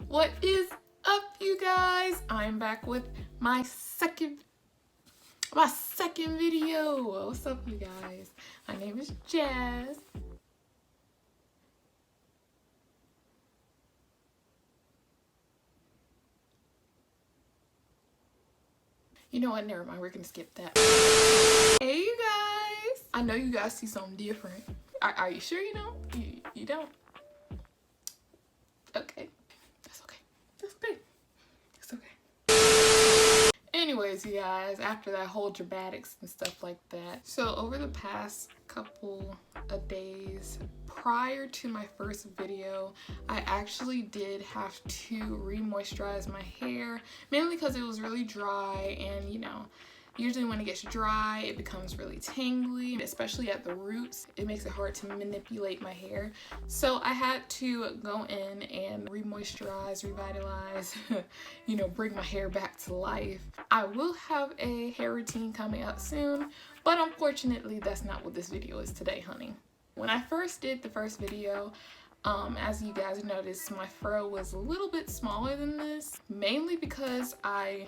What is up, you guys? I'm back with my second video. What's up, you guys? My name is Jazz. You know what? Never mind. We're gonna skip that. Hey, you guys. I know you guys see something different. Are you sure you don't? You don't? Okay. That's okay. That's good. It's okay. Anyways, you guys, after that whole dramatics and stuff like that. So over the past couple of days prior to my first video, I actually did have to re-moisturize my hair, mainly because it was really dry, and you know, usually when it gets dry, it becomes really tangly, especially at the roots. It makes it hard to manipulate my hair. So I had to go in and re-moisturize, revitalize, you know, bring my hair back to life. I will have a hair routine coming out soon, but unfortunately, that's not what this video is today, honey. When I first did the first video, as you guys noticed, my fro was a little bit smaller than this, mainly because I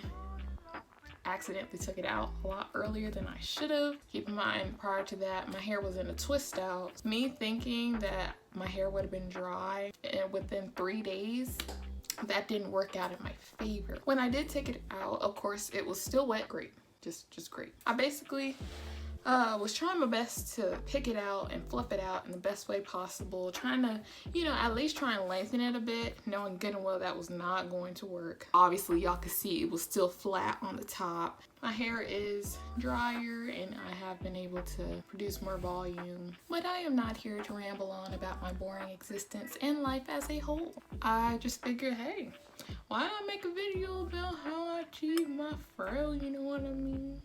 accidentally took it out a lot earlier than I should have. Keep in mind, prior to that, my hair was in a twist out. Me thinking that my hair would have been dry and within 3 days, that didn't work out in my favor. When I did take it out, of course, it was still wet. Great. Just great. I basically was trying my best to pick it out and fluff it out in the best way possible, trying to, you know, at least try and lengthen it a bit, knowing good and well that was not going to work. Obviously, y'all could see it was still flat on the top. My hair is drier and I have been able to produce more volume, but I am not here to ramble on about my boring existence and life as a whole. I just figured, hey, why not make a video about how I achieve my fro, you know what I mean?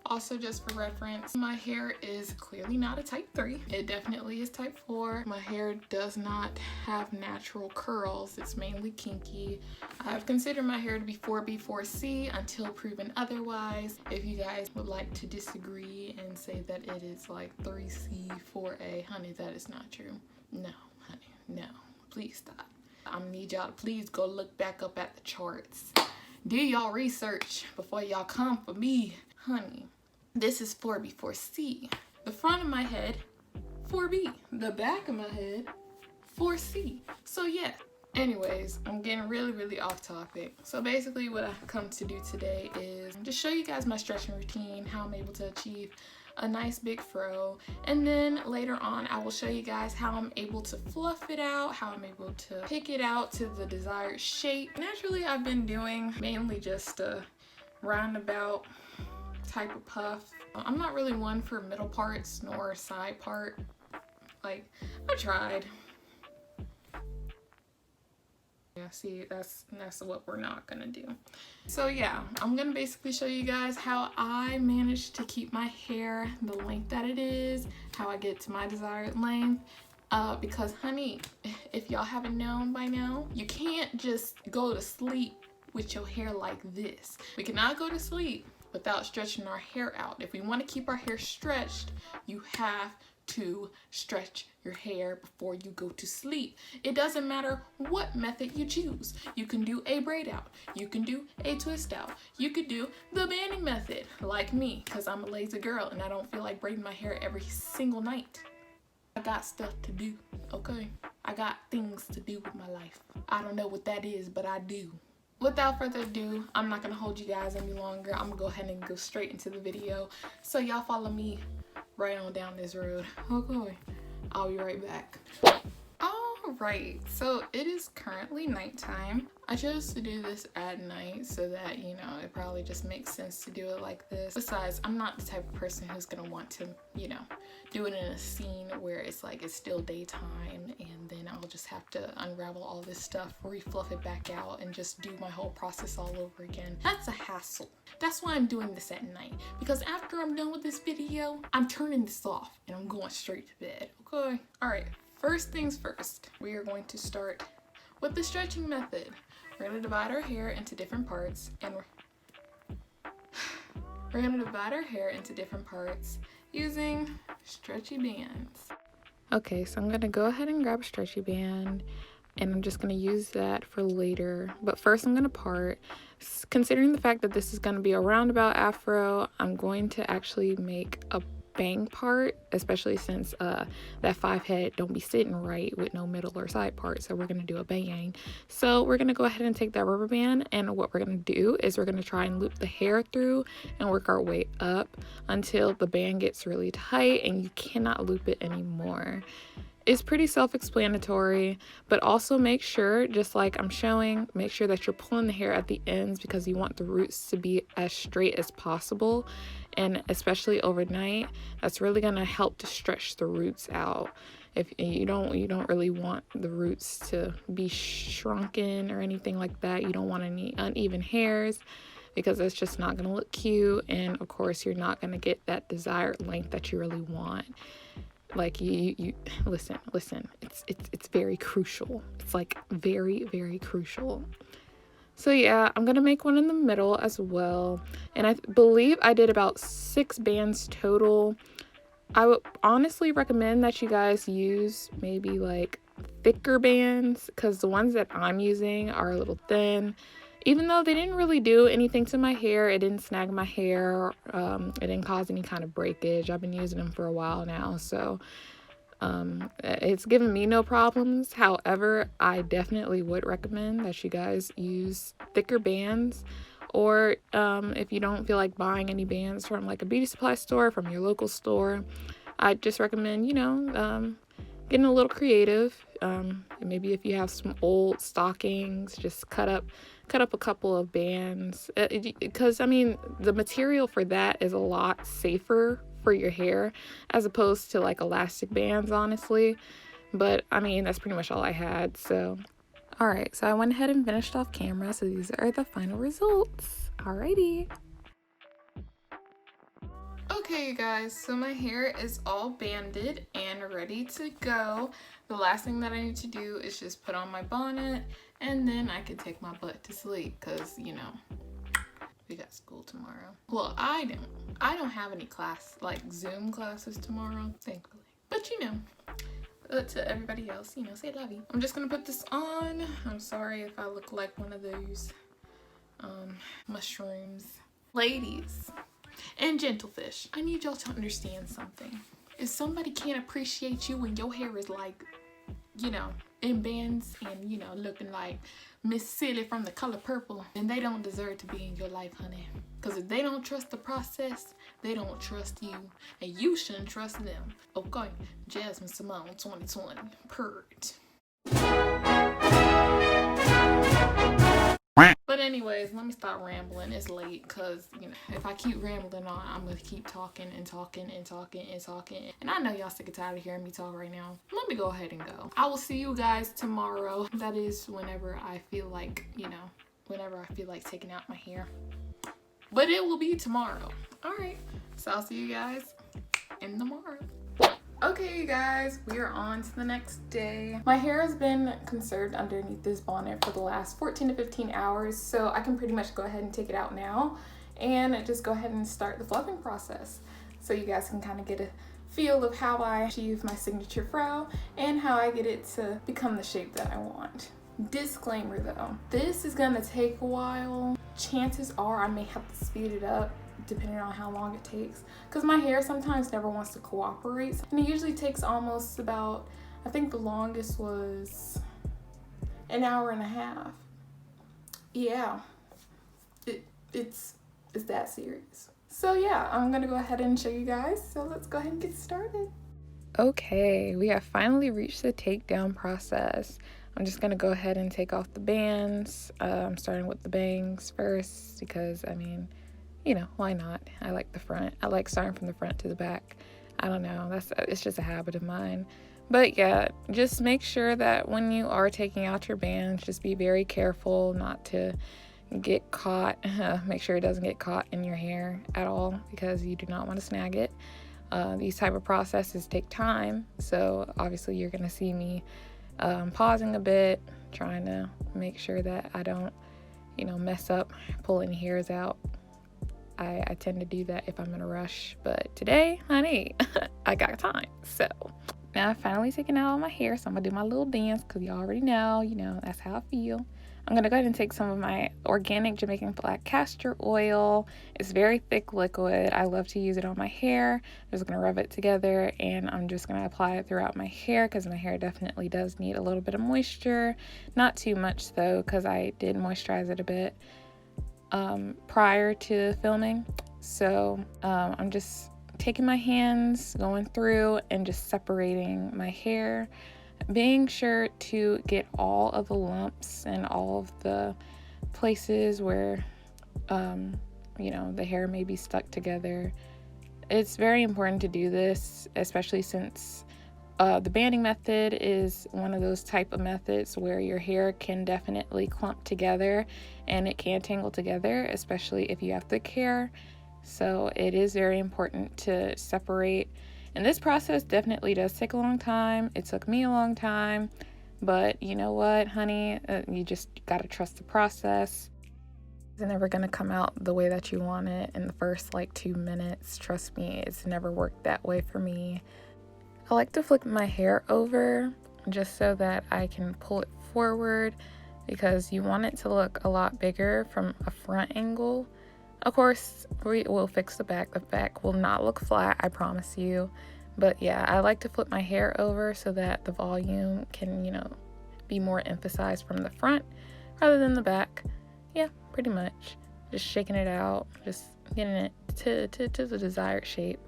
Also, just for reference, my hair is clearly not a type 3. It definitely is type 4. My hair does not have natural curls. It's mainly kinky. I've considered my hair to be 4B, 4C until proven otherwise. If you guys would like to disagree and say that it is like 3C, 4A, honey, that is not true. No, honey, no. Please stop. I'm gonna need y'all to please go look back up at the charts. Do y'all research before y'all come for me, honey. This is 4B, 4C. The front of my head, 4B. The back of my head, 4C. So yeah. Anyways, I'm getting really off topic. So basically what I've come to do today is just show you guys my stretching routine, how I'm able to achieve a nice big fro, and then later on I will show you guys how I'm able to fluff it out, how I'm able to pick it out to the desired shape. Naturally, I've been doing mainly just a roundabout type of puff. I'm not really one for middle parts nor side part. Like, I tried. Yeah, see, that's what we're not gonna do. So yeah, I'm gonna basically show you guys how I managed to keep my hair the length that it is, how I get to my desired length. Because honey, if y'all haven't known by now, you can't just go to sleep with your hair like this. We cannot go to sleep without stretching our hair out. If we want to keep our hair stretched, you have to stretch your hair before you go to sleep. It doesn't matter what method you choose. You can do a braid out, you can do a twist out, you could do the banding method like me, because I'm a lazy girl and I don't feel like braiding my hair every single night. I got stuff to do, okay? I got things to do with my life. I don't know what that is, but I do. Without further ado, I'm not gonna hold you guys any longer. I'm gonna go ahead and go straight into the video. So y'all follow me right on down this road. Okay, I'll be right back. Alright, so it is currently nighttime. I chose to do this at night so that, you know, it probably just makes sense to do it like this. Besides, I'm not the type of person who's gonna want to, you know, do it in a scene where it's like it's still daytime and then I'll just have to unravel all this stuff, refluff it back out, and just do my whole process all over again. That's a hassle. That's why I'm doing this at night, because after I'm done with this video, I'm turning this off and I'm going straight to bed, okay? Alright, first things first, we are going to start with the stretching method. We're going to divide our hair into different parts, and we're going to divide our hair into different parts using stretchy bands. Okay, so I'm going to go ahead and grab a stretchy band. and I'm just going to use that for later. But first I'm going to part. Considering the fact that this is going to be a roundabout afro, I'm going to actually make a bang part, especially since that 5 head don't be sitting right with no middle or side part. So we're going to do a bang. So we're going to go ahead and take that rubber band, and what we're going to do is we're going to try and loop the hair through and work our way up until the band gets really tight and you cannot loop it anymore. It's pretty self-explanatory, but also make sure, just like I'm showing, make sure that you're pulling the hair at the ends because you want the roots to be as straight as possible. And especially overnight, that's really going to help to stretch the roots out. If you don't really want the roots to be shrunken or anything like that. You don't want any uneven hairs because it's just not going to look cute. And of course, you're not going to get that desired length that you really want. Like you listen, it's very crucial. It's like very, very crucial. So yeah, I'm gonna make one in the middle as well. And I believe I did about 6 bands total. I would honestly recommend that you guys use maybe like thicker bands, because the ones that I'm using are a little thin. Even though they didn't really do anything to my hair, it didn't snag my hair, it didn't cause any kind of breakage. I've been using them for a while now, so it's given me no problems. However, I definitely would recommend that you guys use thicker bands, or if you don't feel like buying any bands from like a beauty supply store, from your local store, I just recommend, getting a little creative. Maybe if you have some old stockings, just cut up a couple of bands, because I mean the material for that is a lot safer for your hair as opposed to like elastic bands, honestly. But I mean, that's pretty much all I had. So alright, so I went ahead and finished off camera, so these are the final results. Alrighty. Okay, you guys, so my hair is all banded and ready to go. The last thing that I need to do is just put on my bonnet, and then I can take my butt to sleep, because we got school tomorrow. Well, I don't have any class, like Zoom classes tomorrow, thankfully. But to everybody else, say love you. I'm just gonna put this on. I'm sorry if I look like one of those mushrooms. Ladies and gentlefish, I need y'all to understand something. If somebody can't appreciate you when your hair is like, in bands and, looking like Miss Silly from The Color Purple, then they don't deserve to be in your life, honey. Because if they don't trust the process, they don't trust you. And you shouldn't trust them. Okay, Jasmine Simone 2020, purred. But anyways, let me stop rambling. It's late, because if I keep rambling on, I'm gonna keep talking and talking and talking and talking, and I know y'all sick and tired of hearing me talk right now. Let me go ahead and go. I will see you guys tomorrow. That is whenever I feel like, whenever I feel like taking out my hair, but it will be tomorrow. All right, so I'll see you guys in tomorrow. Okay, you guys, we are on to the next day. My hair has been conserved underneath this bonnet for the last 14 to 15 hours, so I can pretty much go ahead and take it out now and just go ahead and start the fluffing process, so you guys can kind of get a feel of how I achieve my signature fro and how I get it to become the shape that I want. Disclaimer though, this is gonna take a while. Chances are I may have to speed it up depending on how long it takes, because my hair sometimes never wants to cooperate, and it usually takes almost about, I think the longest was an hour and a half. Yeah, it's that serious. So yeah, I'm gonna go ahead and show you guys, so let's go ahead and get started. Okay, we have finally reached the takedown process. I'm just gonna go ahead and take off the bands. I'm starting with the bangs first because, I mean, why not? I like the front. I like starting from the front to the back. I don't know. It's just a habit of mine. But yeah, just make sure that when you are taking out your bands, just be very careful not to get caught. Make sure it doesn't get caught in your hair at all, because you do not want to snag it. These type of processes take time, so obviously you're gonna see me pausing a bit, trying to make sure that I don't, mess up pulling hairs out. I tend to do that if I'm in a rush, but today, honey, I got time. So Now I've finally taken out all my hair, so I'm gonna do my little dance because you already know, that's how I feel. I'm gonna go ahead and take some of my organic Jamaican black castor oil. It's very thick liquid. I love to use it on my hair. I'm just gonna rub it together and I'm just gonna apply it throughout my hair because my hair definitely does need a little bit of moisture. Not too much though, because I did moisturize it a bit prior to filming. So I'm just taking my hands, going through and just separating my hair, being sure to get all of the lumps and all of the places where the hair may be stuck together. It's very important to do this, especially since the banding method is one of those type of methods where your hair can definitely clump together and it can tangle together, especially if you have thick hair. So it is very important to separate. And this process definitely does take a long time. It took me a long time. But you know what, honey? You just gotta trust the process. It's never gonna come out the way that you want it in the first 2 minutes. Trust me, it's never worked that way for me. I like to flip my hair over just so that I can pull it forward because you want it to look a lot bigger from a front angle. Of course, we will fix the back. The back will not look flat, I promise you. But yeah, I like to flip my hair over so that the volume can, be more emphasized from the front rather than the back. Yeah, pretty much. Just shaking it out, just getting it to the desired shape.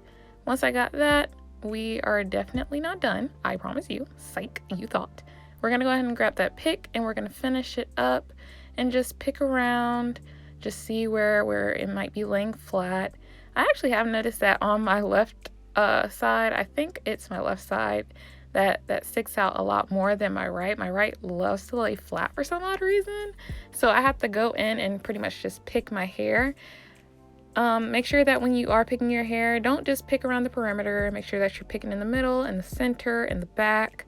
Once I got that, we are definitely not done. I promise you. Psych, you thought. We're going to go ahead and grab that pick and we're going to finish it up and just pick around. Just see where it might be laying flat. I actually have noticed that on my left side, I think it's my left side, that sticks out a lot more than my right. My right loves to lay flat for some odd reason. So I have to go in and pretty much just pick my hair. Make sure that when you are picking your hair, don't just pick around the perimeter. Make sure that you're picking in the middle, in the center, in the back,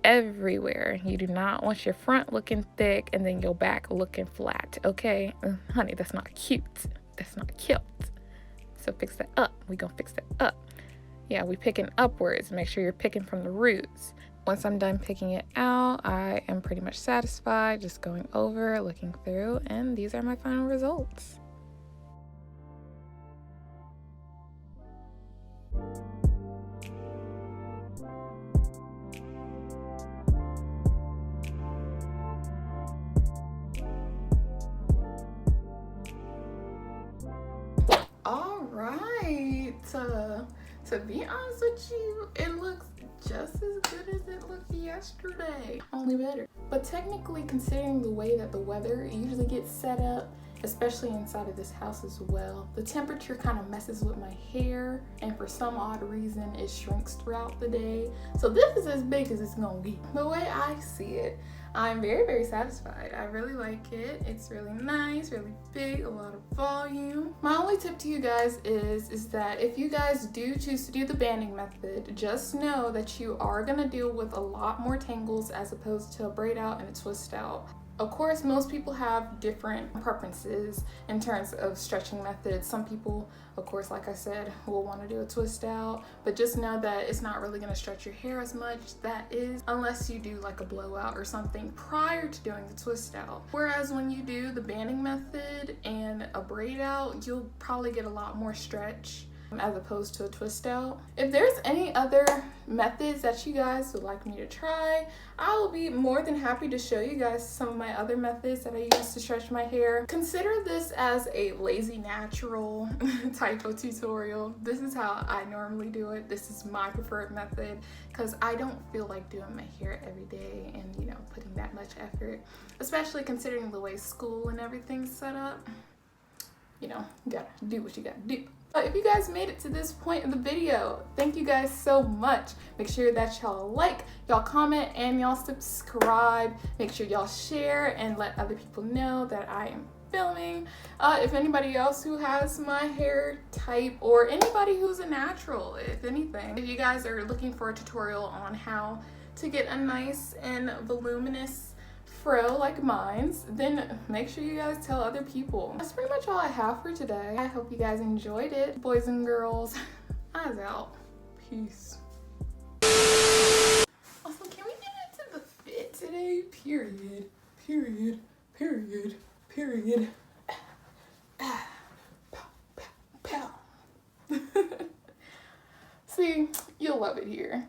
everywhere. You do not want your front looking thick and then your back looking flat, okay? Honey, that's not cute. That's not cute. So fix that up. We gonna fix that up. Yeah, we picking upwards. Make sure you're picking from the roots. Once I'm done picking it out, I am pretty much satisfied. Just going over, looking through, and these are my final results. All right, to be honest with you, it looks just as good as it looked yesterday, only better. But technically, considering the way that the weather usually gets set up, especially inside of this house as well, the temperature kind of messes with my hair, and for some odd reason it shrinks throughout the day. So this is as big as it's gonna be. The way I see it, I'm very, very satisfied. I really like it. It's really nice, really big, a lot of volume. My only tip to you guys is that if you guys do choose to do the banding method, just know that you are gonna deal with a lot more tangles as opposed to a braid out and a twist out. Of course, most people have different preferences in terms of stretching methods. Some people, of course, like I said, will want to do a twist out, but just know that it's not really going to stretch your hair as much, that is, unless you do like a blowout or something prior to doing the twist out. Whereas when you do the banding method and a braid out, you'll probably get a lot more stretch as opposed to a twist out. If there's any other methods that you guys would like me to try, I will be more than happy to show you guys some of my other methods that I use to stretch my hair. Consider this as a lazy natural type of tutorial. This is how I normally do it. This is my preferred method because I don't feel like doing my hair every day and putting that much effort, especially considering the way school and everything's set up. You gotta do what you gotta do. If you guys made it to this point in the video, thank you guys so much. Make sure that y'all like, y'all comment, and y'all subscribe. Make sure y'all share and let other people know that I am filming. If anybody else who has my hair type or anybody who's a natural, if anything, if you guys are looking for a tutorial on how to get a nice and voluminous fro like mine's, then make sure you guys tell other people. That's pretty much all I have for today. I hope you guys enjoyed it. Boys and girls, eyes out. Peace. period, period, period, period. Pow, pow, pow. See, you'll love it here.